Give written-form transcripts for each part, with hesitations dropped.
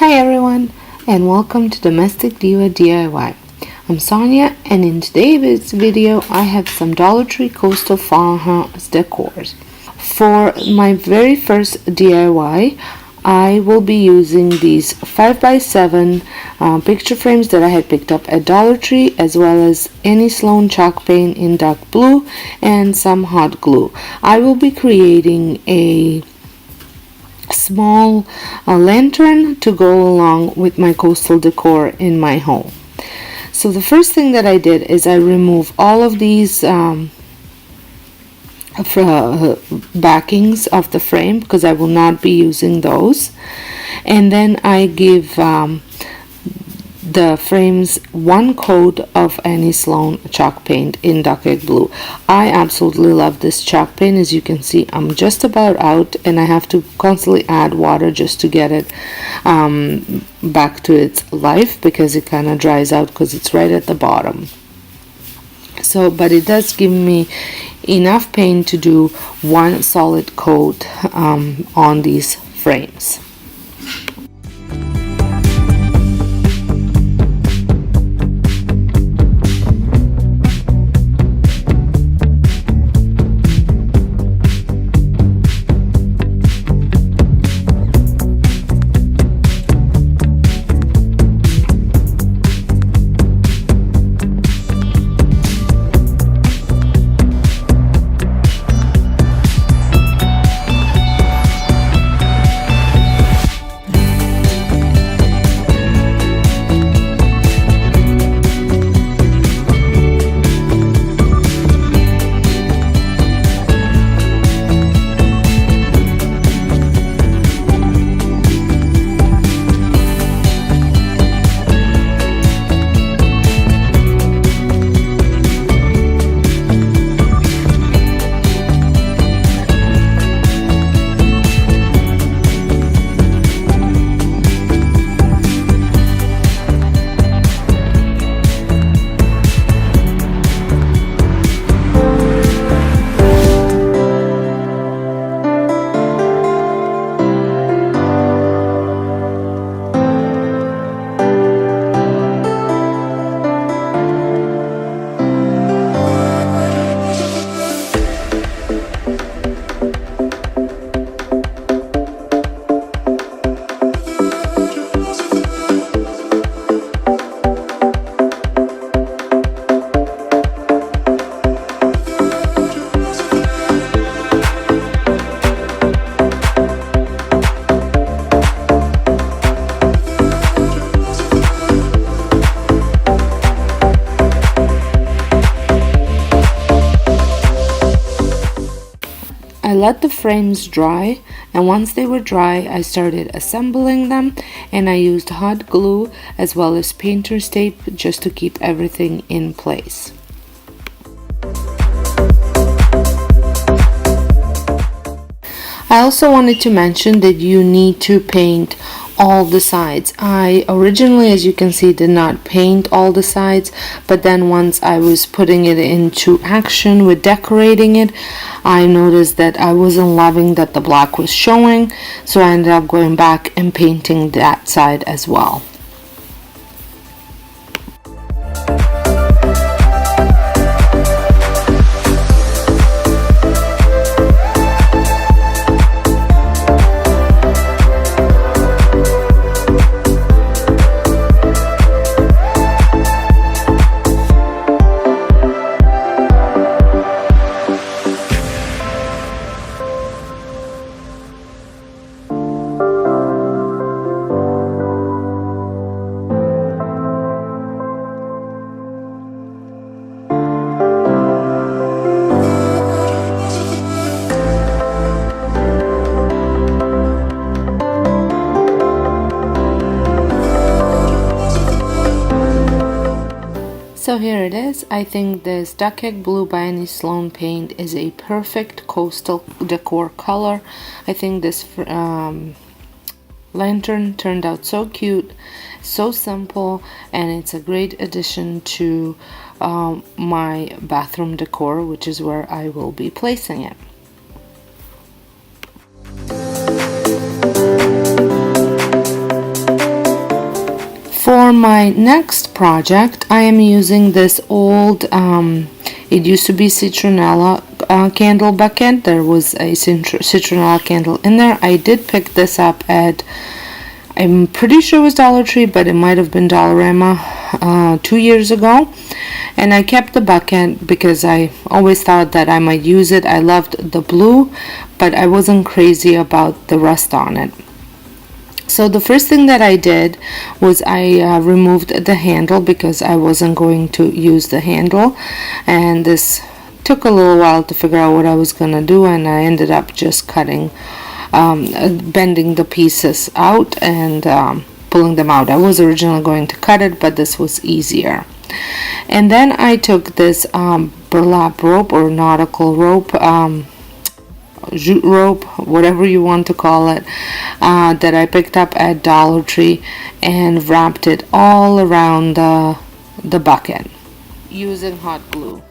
Hi everyone, and welcome to Domestic Diva DIY. I'm Sonja, and in today's video I have some Dollar Tree Coastal Farmhouse decors. For my very first DIY, I will be using these 5x7 picture frames that I had picked up at Dollar Tree, as well as Annie Sloan chalk paint in dark blue and some hot glue. I will be creating a small lantern to go along with my coastal decor in my home. So the first thing that I did is I removed all of these backings of the frame because I will not be using those, and then I give the frames one coat of Annie Sloan chalk paint in dark blue. I absolutely love this chalk paint. As you can see, I'm just about out and I have to constantly add water just to get it back to its life, because it kind of dries out because it's right at the bottom. So, but it does give me enough paint to do one solid coat on these frames. I let the frames dry, and once they were dry I started assembling them, and I used hot glue as well as painter's tape just to keep everything in place. I also wanted to mention that you need to paint all the sides. I originally, as you can see, did not paint all the sides, but then once I was putting it into action with decorating it, I noticed that I wasn't loving that the black was showing, so I ended up going back and painting that side as well. So here it is. I think this duck egg blue by Annie Sloan paint is a perfect coastal decor color. I think this lantern turned out so cute, so simple, and it's a great addition to my bathroom decor, which is where I will be placing it. For my next project, I am using this old, it used to be citronella candle bucket. There was a citronella candle in there. I did pick this up at, I'm pretty sure it was Dollar Tree, but it might have been Dollarama 2 years ago. And I kept the bucket because I always thought that I might use it. I loved the blue, but I wasn't crazy about the rust on it. So the first thing that I did was I removed the handle because I wasn't going to use the handle, and this took a little while to figure out what I was going to do, and I ended up just cutting, bending the pieces out and pulling them out. I was originally going to cut it, but this was easier. And then I took this burlap rope or nautical rope, jute rope, whatever you want to call it, that I picked up at Dollar Tree, and wrapped it all around the bucket using hot glue.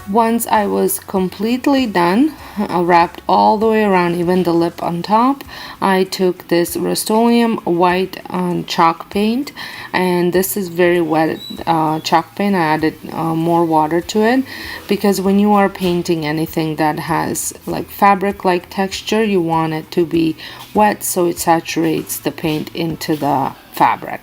Once I was completely done, wrapped all the way around, even the lip on top, I took this Rust-Oleum white chalk paint, and this is very wet chalk paint. I added more water to it because when you are painting anything that has like fabric-like texture, you want it to be wet so it saturates the paint into the fabric.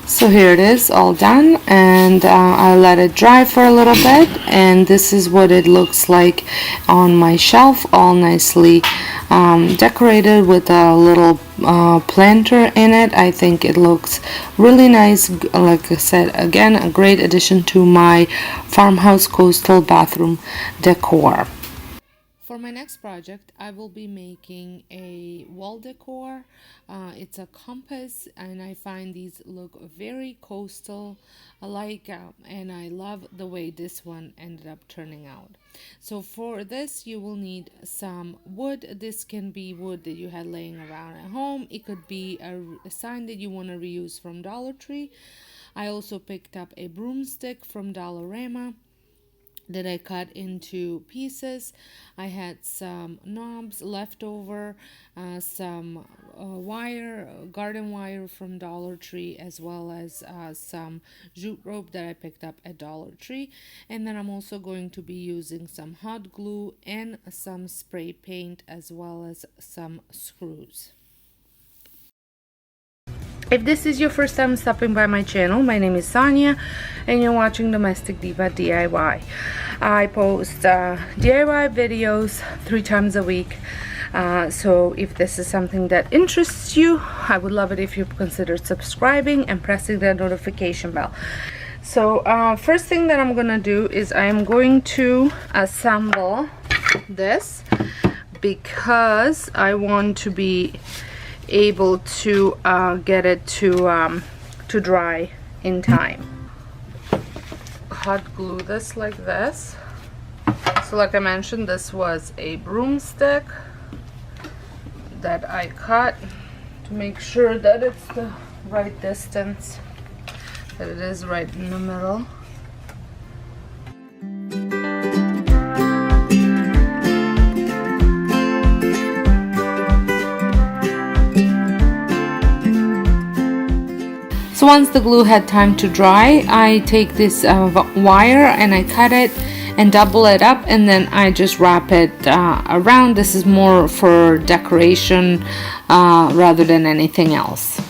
So here it is all done, and I let it dry for a little bit, and this is what it looks like on my shelf, all nicely decorated with a little planter in it. I think it looks really nice. Like I said, again, a great addition to my farmhouse coastal bathroom decor. For my next project, I will be making a wall decor. It's a compass, and I find these look very coastal alike, and I love the way this one ended up turning out. So for this, you will need some wood. This can be wood that you had laying around at home. It could be a sign that you want to reuse from Dollar Tree. I also picked up a broomstick from Dollarama that I cut into pieces. I had some knobs left over, some wire, garden wire from Dollar Tree, as well as some jute rope that I picked up at Dollar Tree. And then I'm also going to be using some hot glue and some spray paint, as well as some screws. If this is your first time stopping by my channel, my name is Sonia and you're watching Domestic Diva DIY. I post DIY videos 3 times a week. So if this is something that interests you, I would love it if you consider subscribing and pressing the notification bell. So first thing that I'm gonna do is I am going to assemble this because I want to be able to get it to dry in time. Hot glue this like this. So like I mentioned, this was a broomstick that I cut to make sure that it's the right distance. that it is right in the middle. So once the glue had time to dry, I take this wire and I cut it and double it up, and then I just wrap it around. This is more for decoration rather than anything else.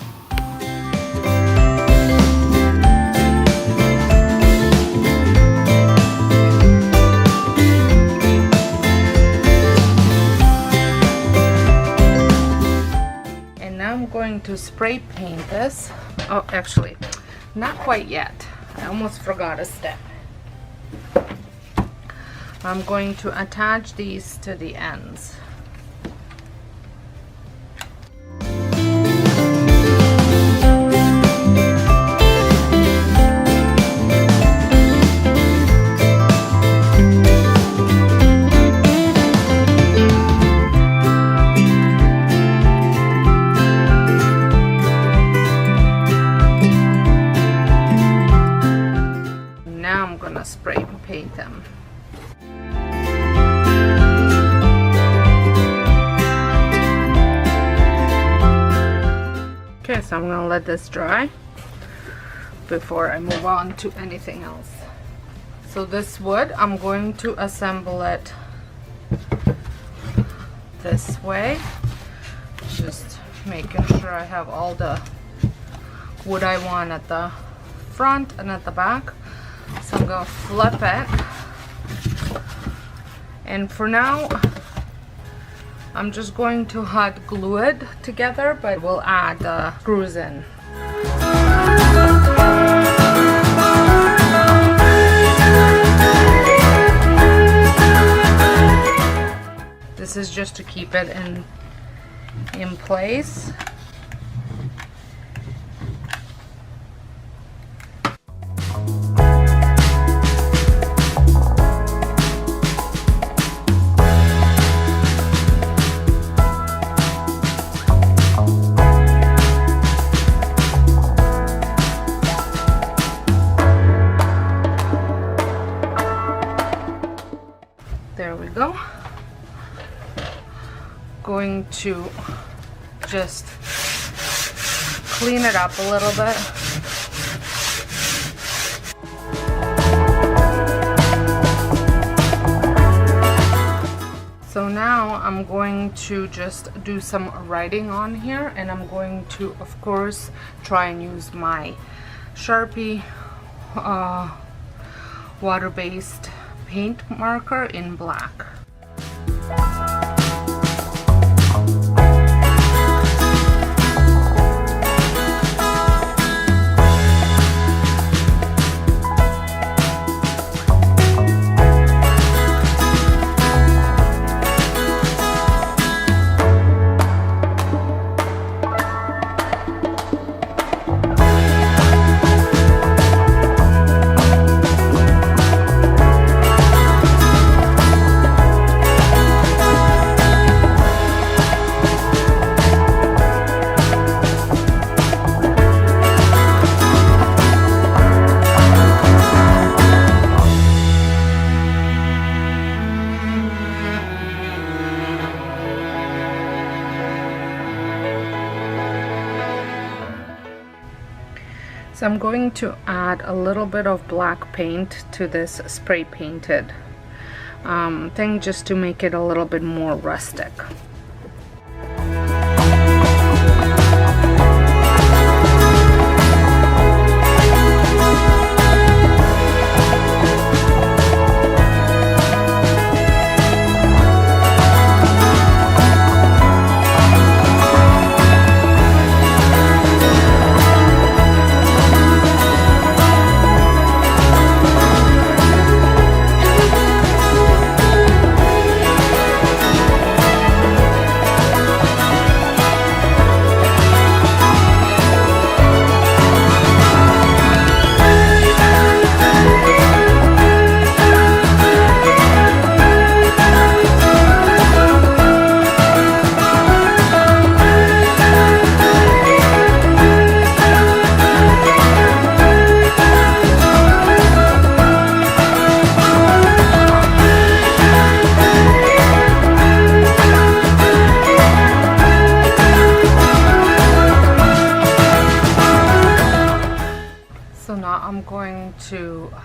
And now I'm going to spray paint this. Oh, actually, not quite yet. I almost forgot a step. I'm going to attach these to the ends. Now I'm gonna spray paint them. Okay, so I'm gonna let this dry before I move on to anything else. So this wood, I'm going to assemble it this way, just making sure I have all the wood I want at the front and at the back. So I'm gonna flip it, and for now I'm just going to hot glue it together, but we'll add the screws in. This is just to keep it in place. There we go. Going to just clean it up a little bit. So now I'm going to just do some writing on here, and I'm going to, of course, try and use my Sharpie water-based paint marker in black. So I'm going to add a little bit of black paint to this spray painted thing, just to make it a little bit more rustic.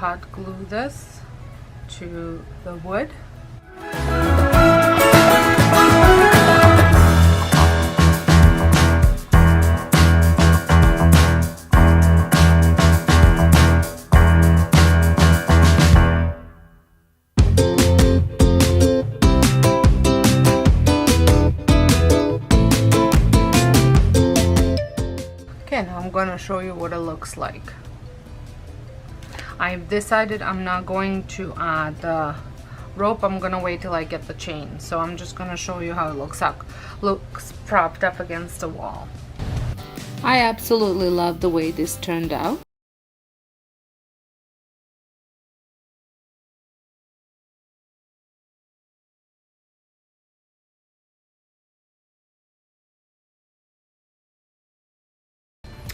hot glue this to the wood. Okay, now I'm going to show you what it looks like. I've decided I'm not going to add the rope. I'm gonna wait till I get the chain. So I'm just gonna show you how it looks propped up against the wall. I absolutely love the way this turned out.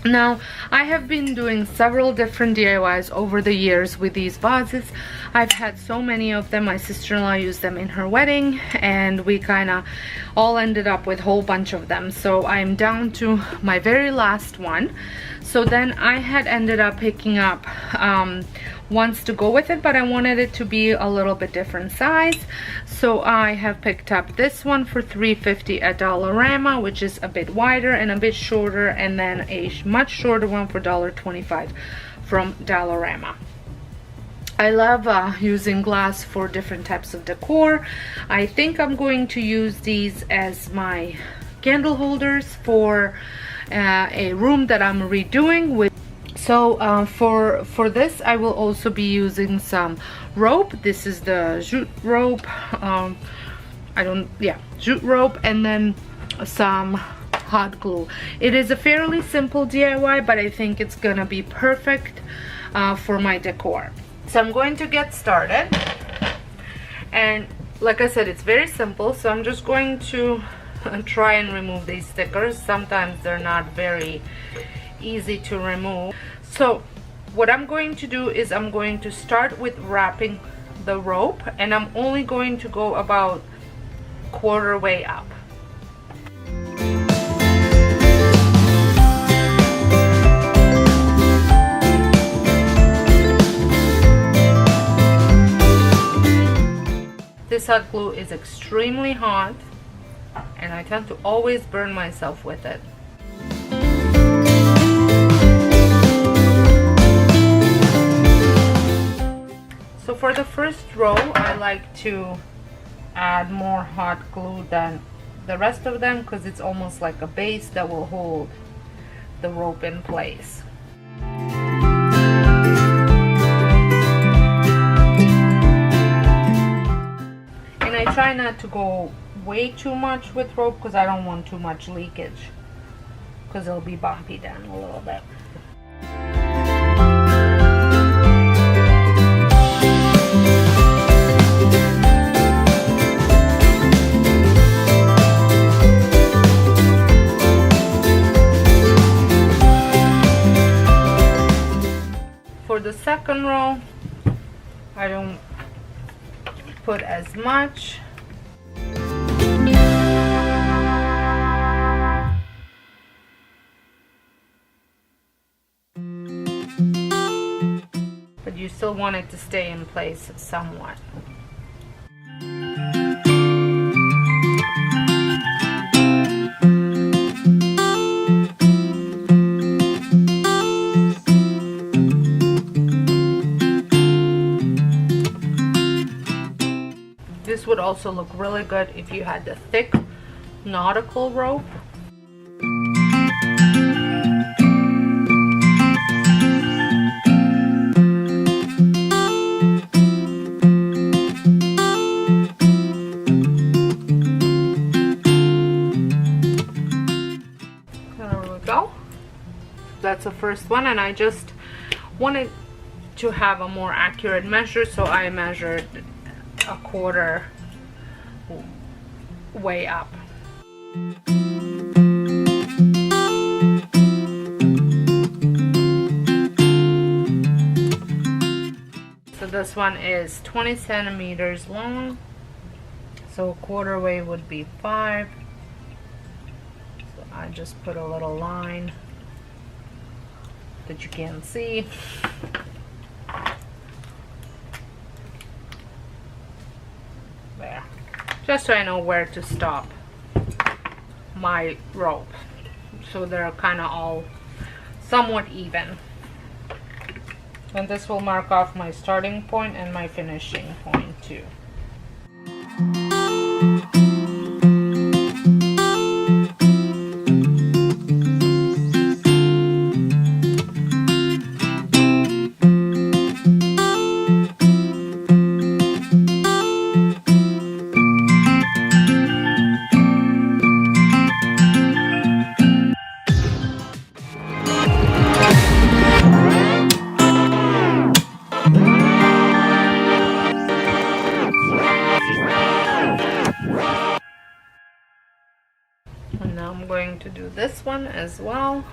Now, I have been doing several different DIYs over the years with these vases. I've had so many of them. My sister-in-law used them in her wedding, and we kind of all ended up with a whole bunch of them. So I'm down to my very last one. So then I had ended up picking up ones to go with it, but I wanted it to be a little bit different size. So I have picked up this one for $3.50 at Dollarama, which is a bit wider and a bit shorter, and then a much shorter one for $1.25 from Dollarama. I love using glass for different types of decor. I think I'm going to use these as my candle holders for a room that I'm redoing with. So for this I will also be using some rope. This is the jute rope, jute rope, and then some hot glue. It is a fairly simple DIY, but I think it's gonna be perfect for my decor. So I'm going to get started, and like I said, it's very simple. So I'm just going to try and remove these stickers. Sometimes they're not very easy to remove. So what I'm going to do is I'm going to start with wrapping the rope, and I'm only going to go about quarter way up. This hot glue is extremely hot, and I tend to always burn myself with it. So for the first row, I like to add more hot glue than the rest of them, because it's almost like a base that will hold the rope in place. And I try not to go way too much with rope, because I don't want too much leakage, because it'll be bumpy down a little bit. For the second row, I don't put as much. But you still want it to stay in place somewhat. This would also look really good if you had the thick nautical rope. There we go. That's the first one, and I just wanted to have a more accurate measure, so I measured a quarter way up. So this one is 20 centimeters long, so a quarter way would be 5. So I just put a little line that you can't see. there, just so I know where to stop my rope, so they're kind of all somewhat even. And this will mark off my starting point and my finishing point too. And now I'm going to do this one as well.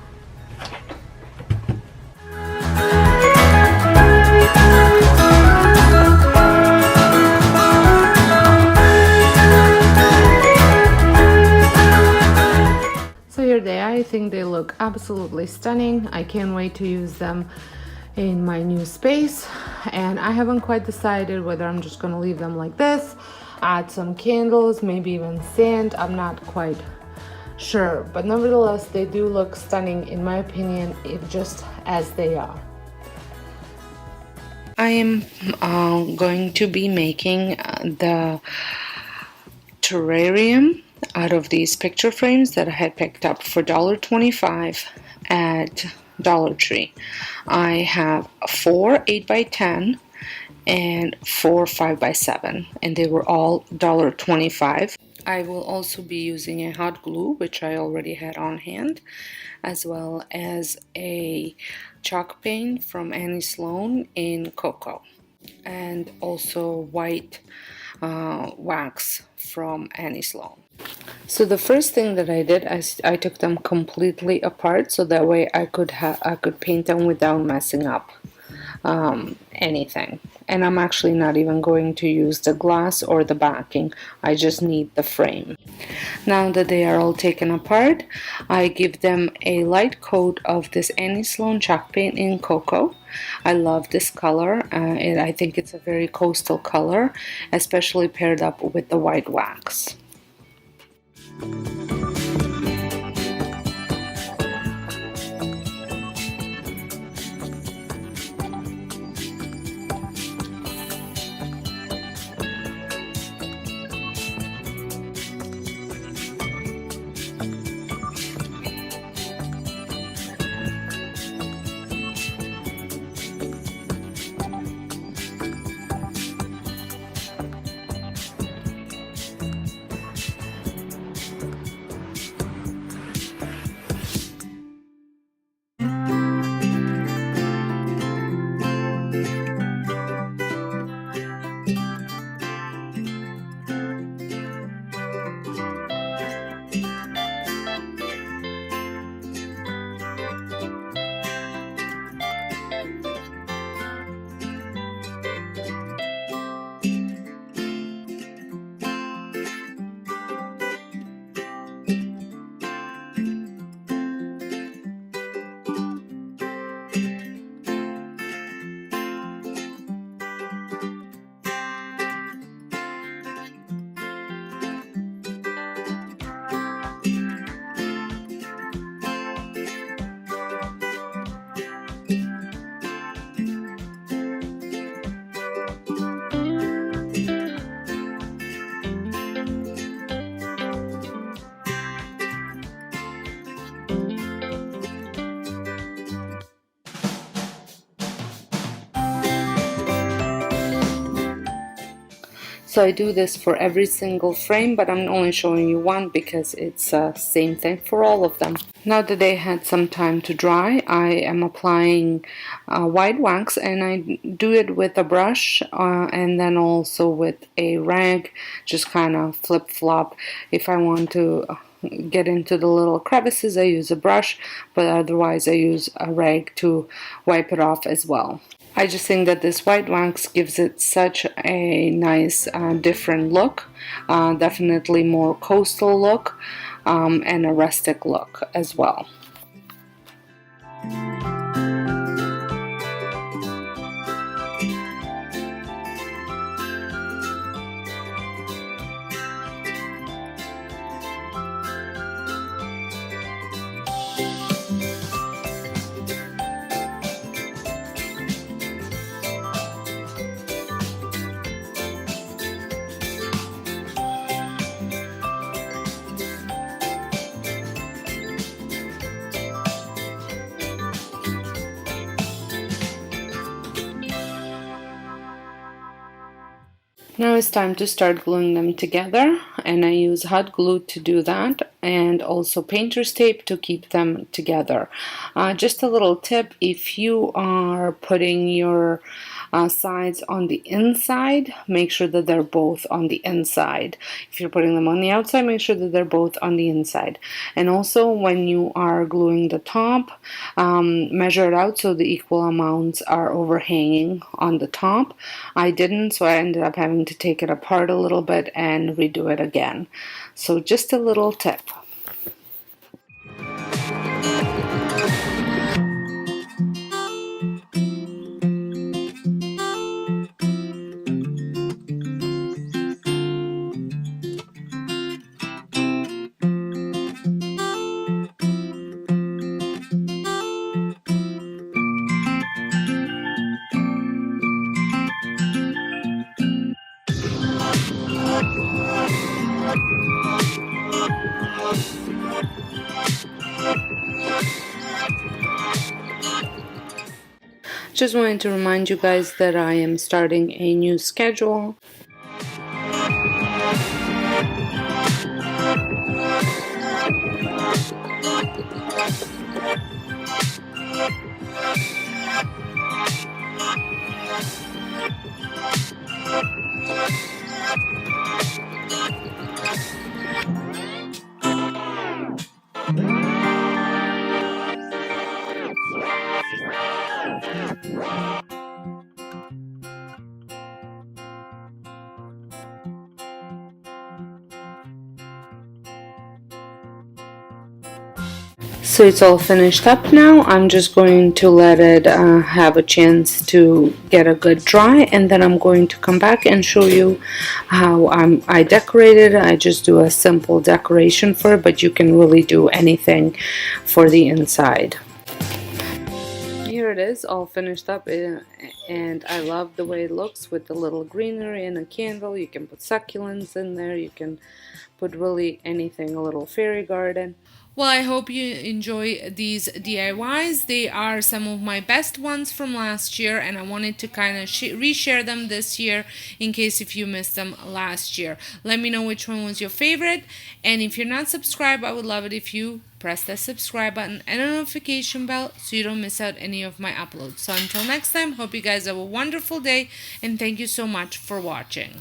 So here they are. I think they look absolutely stunning. I can't wait to use them in my new space, and I haven't quite decided whether I'm just going to leave them like this, add some candles, maybe even sand. I'm not quite sure, but nevertheless they do look stunning in my opinion, just as they are. I am going to be making the terrarium out of these picture frames that I had picked up for $1.25 at Dollar Tree. I have 4 8x10 and 4 5x7, and they were all $1.25. I will also be using a hot glue, which I already had on hand, as well as a chalk paint from Annie Sloan in cocoa, and also white wax from Annie Sloan. So the first thing that I did, I took them completely apart, so that way I could paint them without messing up anything. And I'm actually not even going to use the glass or the backing. I just need the frame. Now that they are all taken apart, I give them a light coat of this Annie Sloan chalk paint in cocoa. I love this color, and I think it's a very coastal color, especially paired up with the white wax. So I do this for every single frame, but I'm only showing you one because it's the same thing for all of them. Now that they had some time to dry, I am applying white wax, and I do it with a brush and then also with a rag, just kind of flip-flop. If I want to get into the little crevices, I use a brush, but otherwise I use a rag to wipe it off as well. I just think that this white wax gives it such a nice different look, definitely more coastal look, and a rustic look as well. Now it's time to start gluing them together, and I use hot glue to do that, and also painter's tape to keep them together. Just a little tip: if you are putting your sides on the inside, make sure that they're both on the inside. If you're putting them on the outside, make sure that they're both on the inside. And also, when you are gluing the top, measure it out so the equal amounts are overhanging on the top. I didn't, so I ended up having to take it apart a little bit and redo it again. So just a little tip. Just wanted to remind you guys that I am starting a new schedule. So it's all finished up now. I'm just going to let it have a chance to get a good dry, and then I'm going to come back and show you how I decorated. I just do a simple decoration for it, but you can really do anything for the inside. Here it is, all finished up, and I love the way it looks with the little greenery and a candle. You can put succulents in there, you can put really anything, a little fairy garden. Well, I hope you enjoy these DIYs. They are some of my best ones from last year, and I wanted to kind of reshare them this year in case if you missed them last year. Let me know which one was your favorite, and if you're not subscribed, I would love it if you press that subscribe button and a notification bell so you don't miss out any of my uploads. So until next time, hope you guys have a wonderful day, and thank you so much for watching.